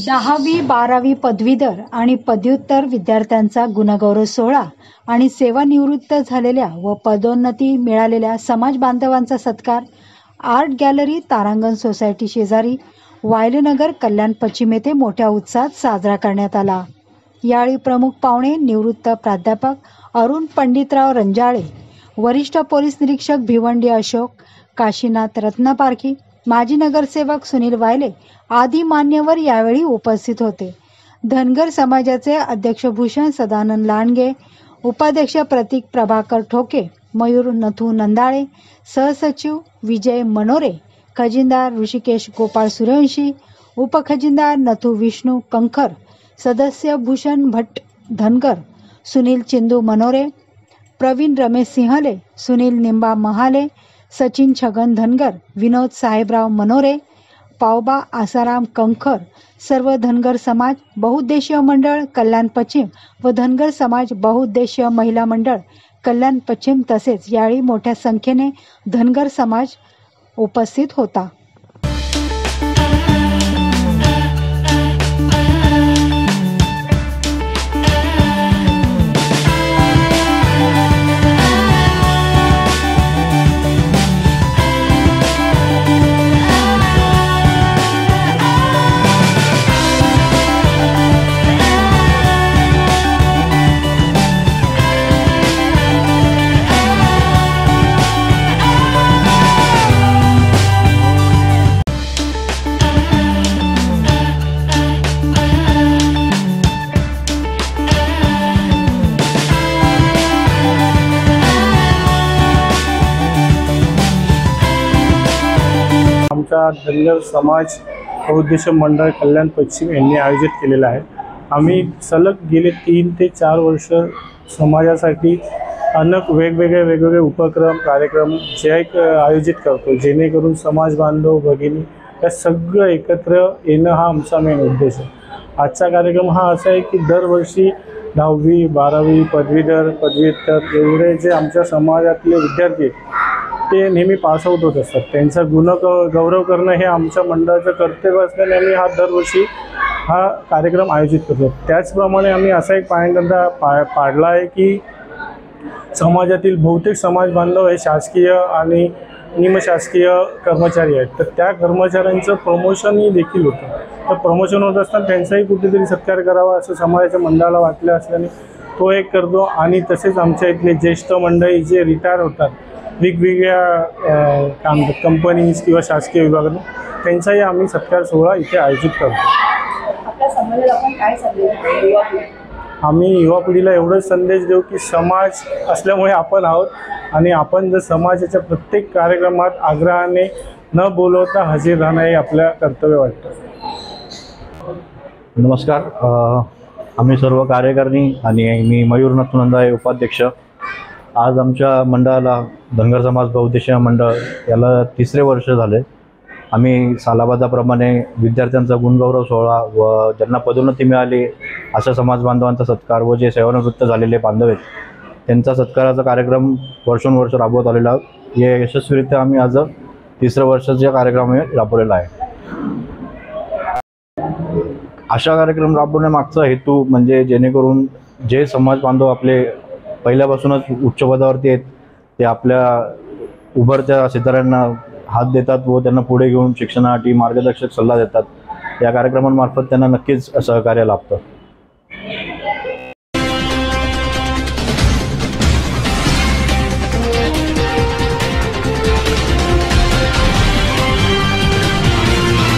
10वी 12वी पदवीधर आणि पदव्युत्तर विद्यार्थ्यांचा गुणगौरव सोहळा आणि सेवानिवृत्त झालेल्या व पदोन्नती मिळालेल्या समाज बांधवांचा सत्कार आर्ट गॅलरी तारांगण सोसायटी शेजारी वायलनगर कल्याण पश्चिम येथे मोठ्या उत्साहात साजरा करण्यात आला। यावेळी प्रमुख पाहुणे निवृत्त प्राध्यापक अरुण पंडितराव रंजाळे, वरिष्ठ पोलीस निरीक्षक भिवंडी अशोक, काशीनाथ रत्नपारखी, माजी नगरसेवक सुनील वायले आदी मान्यवर यावेळी उपस्थित होते। धनगर समाजाचे अध्यक्ष भूषण सदानंद लांडगे, उपाध्यक्ष प्रतीक प्रभाकर ठोके, मयूर नथू नंदाळे, सहसचिव विजय मनोरे, खजिनदार ऋषिकेश गोपाळ सूर्यवंशी, उपखजिनदार नथू विष्णू कंखर, सदस्य भूषण भट्ट धनगर, सुनील चिंदू मनोरे, प्रवीण रमेश सिंहले, सुनील निंबा महाले, सचिन छगन धनगर, विनोद साहेबराव मनोरे, पावबा आसाराम कंखर, सर्व धनगर समाज बहुउद्देशीय मंडळ कल्याण पश्चिम व धनगर समाज बहुउद्देशीय महिला मंडळ कल्याण पश्चिम तसेच यावेळी मोठ्या संख्येने धनगर समाज उपस्थित होता। आमचा धनगर समाज बहुउद्देशीय मंडळ कल्याण पश्चिम यांनी आयोजित केलेला आहे। आम्ही सलग गेले 3 ते 4 वर्ष समाजासाठी अनेक वेगवेगळे उपक्रम कार्यक्रम जे आयोजित करतो, जेणेकरून समाज बांधव भगिनी या सगळं एकत्र येणं हा आमचा मेन उद्देश आहे। आजचा कार्यक्रम हा असा आहे की दरवर्षी 10वी 12वी पदवीधर पदव्युत्तर एवढे जे आमच्या समाजातले विद्यार्थी ते नेहमी पास आउट होत असतात, त्यांचा गौरव करणं हे आमच्या मंडळाचं कर्तव्य असल्याने आम्ही दरवर्षी हा कार्यक्रम आयोजित करतो। त्याचप्रमाणे आम्ही असा एक पायंडा पाडला आहे की समाजातील बहुतेक समाज बांधव हे शासकीय आणि निमशासकीय कर्मचारी आहेत, तर त्या कर्मचाऱ्यांचं प्रमोशनही देखील होतं। तर प्रमोशन होत असताना त्यांचाही कुठेतरी सत्कार करावा असं समाजाच्या मंडळाला वाटलं असल्याने तो एक करतो। आणि तसेच आमच्या इथले ज्येष्ठ मंडळी जे रिटायर होतात वेगवेगळ्या कंपनीज किंवा शासकीय विभागातून, त्यांचाही आम्ही सत्कार सोहळा इथे आयोजित करतो। आपल्या समाजाला आपण काय संदेश देऊ? आम्ही युवा पिढीला एवढंच संदेश देऊ की समाज असल्यामुळे आपण आहोत आणि आपण जर समाजाच्या प्रत्येक कार्यक्रमात आग्रहाने न बोलवता हजर राहणं हे आपल्या कर्तव्य वाटतं। नमस्कार, आम्ही सर्व कार्यकारिणी आणि मी मयूर नथू नंदाळे उपाध्यक्ष। आज आमच्या मंडळाला धनगर समाज बहुउद्देशीय मंडळ याला 3रे वर्ष झाले। आम्ही सालाबादाप्रमाणे विद्यार्थ्यांचा गुणगौरव सोहळा व ज्यांना पदोन्नती मिळाली अशा समाज बांधवांचा सत्कार व जे सेवानिवृत्त झालेले बांधव आहेत त्यांचा सत्काराचा कार्यक्रम वर्षोनवर्ष राबवत आलेला आहे। हे यशस्वीरित्या आम्ही आज 3रं वर्षाचा कार्यक्रम राबवलेला आहे। अशा कार्यक्रम राबवण्यामागचा हेतू म्हणजे जेणेकरून जे समाज बांधव आपले पहिल्यापासूनच उच्च पदावरती आहेत ते आपल्या उभरत्या सिताऱ्यांना हात देतात व त्यांना पुढे घेऊन शिक्षणासाठी मार्गदर्शक सल्ला देतात। या कार्यक्रमांमार्फत त्यांना नक्कीच सहकार्य लाभतं।